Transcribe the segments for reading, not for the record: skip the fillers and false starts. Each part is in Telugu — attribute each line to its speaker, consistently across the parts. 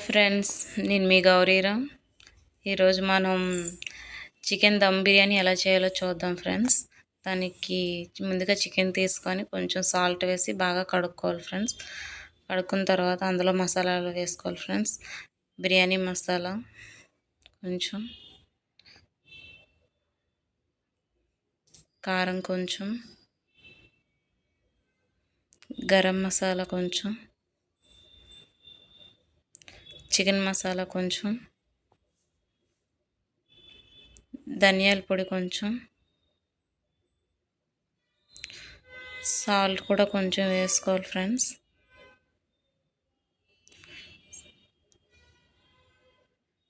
Speaker 1: ఫ్రెండ్స్, నేను మీ గౌరీరామ్. ఈరోజు మనం చికెన్ దమ్ బిర్యానీ ఎలా చేయాలో చూద్దాం ఫ్రెండ్స్. దానికి ముందుగా చికెన్ తీసుకొని కొంచెం సాల్ట్ వేసి బాగా కడుక్కోవాలి ఫ్రెండ్స్. కడుక్కున్న తర్వాత అందులో మసాలాలు వేసుకోవాలి ఫ్రెండ్స్. బిర్యానీ మసాలా కొంచెం, కారం కొంచెం, గరం మసాలా కొంచెం, చికెన్ మసాలా కొంచెం, ధనియాల పొడి కొంచెం, సాల్ట్ కూడా కొంచెం వేసుకోవాలి ఫ్రెండ్స్.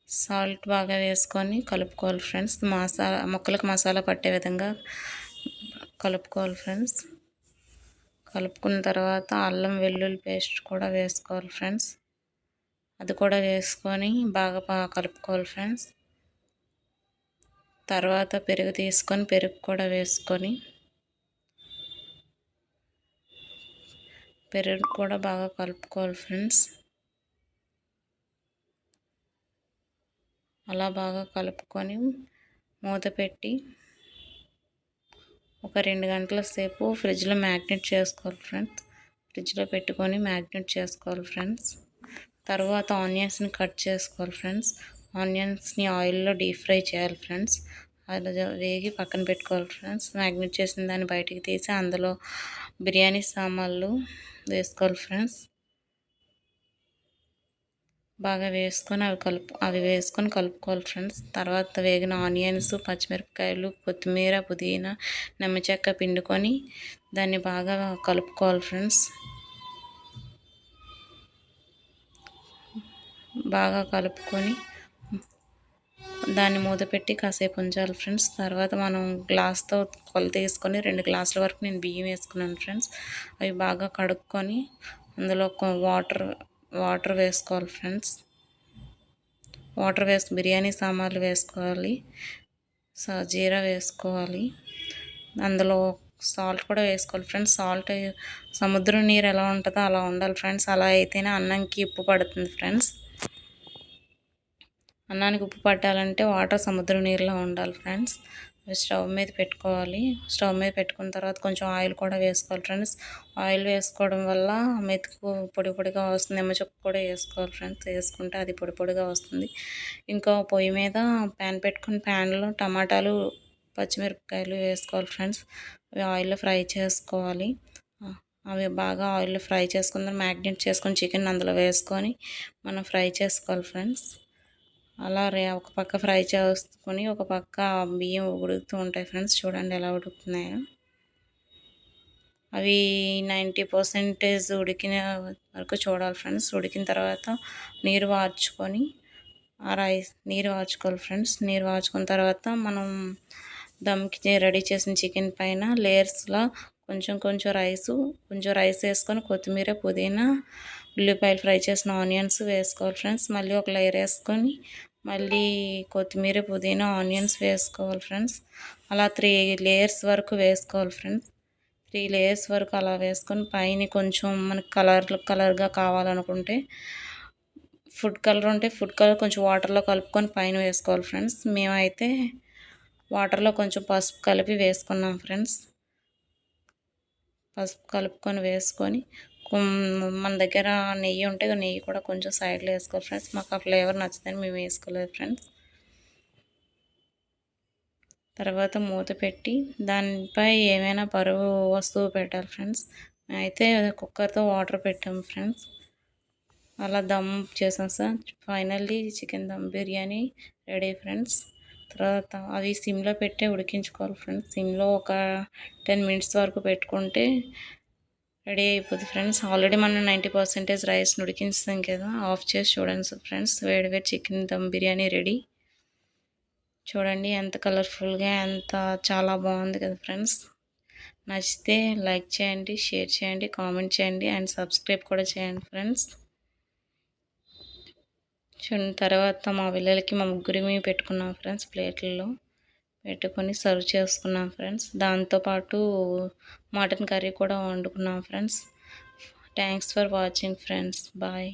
Speaker 1: సాల్ట్ బాగా వేసుకొని కలుపుకోవాలి ఫ్రెండ్స్. ముక్కలకు మసాలా పట్టే విధంగా కలుపుకోవాలి ఫ్రెండ్స్. కలుపుకున్న తర్వాత అల్లం వెల్లుల్లి పేస్ట్ కూడా వేసుకోవాలి ఫ్రెండ్స్. అది కూడా వేసుకొని బాగా కలుపుకోవాలి ఫ్రెండ్స్. తర్వాత పెరుగు తీసుకొని పెరుగు కూడా వేసుకొని పెరుగు కూడా బాగా కలుపుకోవాలి ఫ్రెండ్స్. అలా బాగా కలుపుకొని మూత పెట్టి ఒక 2 గంటల సేపు ఫ్రిడ్జ్లో మ్యాగ్నెట్ చేసుకోవాలి ఫ్రెండ్స్. ఫ్రిడ్జ్లో పెట్టుకొని మ్యాగ్నెట్ చేసుకోవాలి ఫ్రెండ్స్. తర్వాత ఆనియన్స్ని కట్ చేసుకోవాలి ఫ్రెండ్స్. ఆనియన్స్ని ఆయిల్లో డీప్ ఫ్రై చేయాలి ఫ్రెండ్స్. అది వేగి పక్కన పెట్టుకోవాలి ఫ్రెండ్స్. మ్యాగ్నెట్ చేసిన దాన్ని బయటికి తీసి అందులో బిర్యానీ సామాన్లు వేసుకోవాలి ఫ్రెండ్స్. బాగా వేసుకొని అవి వేసుకొని కలుపుకోవాలి ఫ్రెండ్స్. తర్వాత వేగిన ఆనియన్స్, పచ్చిమిరపకాయలు, కొత్తిమీర, పుదీనా, నిమ్మచెక్క పిండుకొని దాన్ని బాగా కలుపుకోవాలి ఫ్రెండ్స్. బాగా కలుపుకొని దాన్ని మూత పెట్టి కాసేపు ఉంచాలి ఫ్రెండ్స్. తర్వాత మనం గ్లాస్తో కొలత తీసుకొని 2 గ్లాసుల వరకు నేను బియ్యం వేసుకున్నాను ఫ్రెండ్స్. అవి బాగా కడుక్కొని అందులో వాటర్ వేసుకోవాలి ఫ్రెండ్స్. వాటర్ బిర్యానీ సామాన్లు వేసుకోవాలి. జీరా వేసుకోవాలి. అందులో సాల్ట్ కూడా వేసుకోవాలి ఫ్రెండ్స్. సాల్ట్ సముద్రం నీరు ఎలా ఉంటుందో అలా ఉండాలి ఫ్రెండ్స్. అలా అయితేనే అన్నంకి ఉప్పు పడుతుంది ఫ్రెండ్స్. అన్నానికి ఉప్పు పట్టాలంటే వాటర్ సముద్రం నీరులో ఉండాలి ఫ్రెండ్స్. స్టవ్ మీద పెట్టుకోవాలి. స్టవ్ మీద పెట్టుకున్న తర్వాత కొంచెం ఆయిల్ కూడా వేసుకోవాలి ఫ్రెండ్స్. ఆయిల్ వేసుకోవడం వల్ల మెతుకు పొడి పొడిగా వస్తుంది. నిమ్మచెక్క కూడా వేసుకోవాలి ఫ్రెండ్స్. వేసుకుంటే అది పొడి పొడిగా వస్తుంది. ఇంకో పొయ్యి మీద ప్యాన్ పెట్టుకుని ప్యాన్లో టమాటాలు, పచ్చిమిరపకాయలు వేసుకోవాలి ఫ్రెండ్స్. అవి ఆయిల్లో ఫ్రై చేసుకోవాలి. అవి బాగా ఆయిల్లో ఫ్రై చేసుకుని మ్యాగ్నేట్ చేసుకొని చికెన్ అందులో వేసుకొని మనం ఫ్రై చేసుకోవాలి ఫ్రెండ్స్. అలా ఒక పక్క ఫ్రై చేసుకొని ఒక పక్క బియ్యం ఉడుకుతూ ఉంటాయి ఫ్రెండ్స్. చూడండి ఎలా ఉడుకుతున్నాయో. అవి 90% ఉడికిన వరకు చూడాలి ఫ్రెండ్స్. ఉడికిన తర్వాత నీరు వార్చుకొని నీరు వార్చుకోవాలి ఫ్రెండ్స్. నీరు వార్చుకున్న తర్వాత మనం దమ్కి రెడీ చేసిన చికెన్ పైన లేయర్స్లో కొంచెం రైస్ వేసుకొని కొత్తిమీర, పుదీనా, ఉల్లిపాయలు ఫ్రై చేసిన ఆనియన్స్ వేసుకోవాలి ఫ్రెండ్స్. మళ్ళీ ఒక లేయర్ వేసుకొని మళ్ళీ కొత్తిమీర, పుదీనా, ఆనియన్స్ వేసుకోవాలి ఫ్రెండ్స్. అలా 3 లేయర్స్ వరకు వేసుకోవాలి ఫ్రెండ్స్. 3 లేయర్స్ వరకు అలా వేసుకొని పైన కొంచెం మనకి కలర్గా కావాలనుకుంటే ఫుడ్ కలర్ ఉంటే ఫుడ్ కలర్ కొంచెం వాటర్లో కలుపుకొని పైన వేసుకోవాలి ఫ్రెండ్స్. మేమైతే వాటర్లో కొంచెం పసుపు కలిపి వేసుకున్నాం ఫ్రెండ్స్. పసుపు కలుపుకొని వేసుకొని మన దగ్గర నెయ్యి ఉంటే నెయ్యి కూడా కొంచెం సైడ్లో వేసుకోవాలి ఫ్రెండ్స్. మాకు ఆ ఫ్లేవర్ నచ్చుదని మేము వేసుకోలేదు ఫ్రెండ్స్. తర్వాత మూత పెట్టి దానిపై ఏమైనా బరువు వస్తువు పెట్టాలి ఫ్రెండ్స్. అయితే కుక్కర్తో వాటర్ పెట్టాము ఫ్రెండ్స్. అలా దమ్ చేసాం sir. Finally chicken dum biryani ready friends. తర్వాత అవి సిమ్లో పెట్టే ఉడికించుకోవాలి ఫ్రెండ్స్. సిమ్లో ఒక 10 మినిట్స్ వరకు పెట్టుకుంటే రెడీ అయిపోతుంది ఫ్రెండ్స్. ఆల్రెడీ మనం 90% రైస్ని ఉడికించాం కదా. ఆఫ్ చేసి చూడండి ఫ్రెండ్స్. వేడి చికెన్ దమ్ బిర్యానీ రెడీ. చూడండి ఎంత కలర్ఫుల్గా చాలా బాగుంది కదా ఫ్రెండ్స్. నచ్చితే లైక్ చేయండి, షేర్ చేయండి, కామెంట్ చేయండి అండ్ సబ్స్క్రైబ్ కూడా చేయండి ఫ్రెండ్స్. చూడండి తర్వాత మా పిల్లలకి మా ముగ్గురిమి పెట్టుకున్నాం ఫ్రెండ్స్. ప్లేట్లలో పెట్టుకొని సర్వ్ చేసుకున్నాం ఫ్రెండ్స్. దాంతోపాటు మటన్ కర్రీ కూడా వండుకున్నాం friends. Thanks for watching friends. Bye.